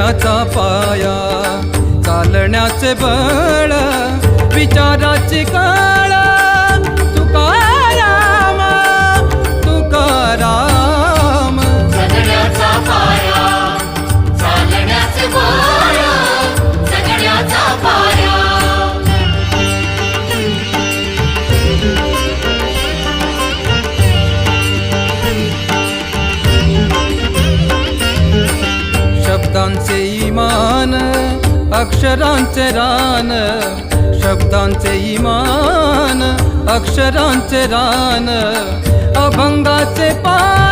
चालण्याचा पाया, चालण्याचे बळ, विचाराची कळ, तुकाराम तुकाराम. जगण्याचा पाया, चालण्याचे बळ, जगण्याचा पाया. शब्दांचे इमान, अक्षरांचे रान, शब्दांचे इमान, अक्षरांचे रान, अभंगाचे पान.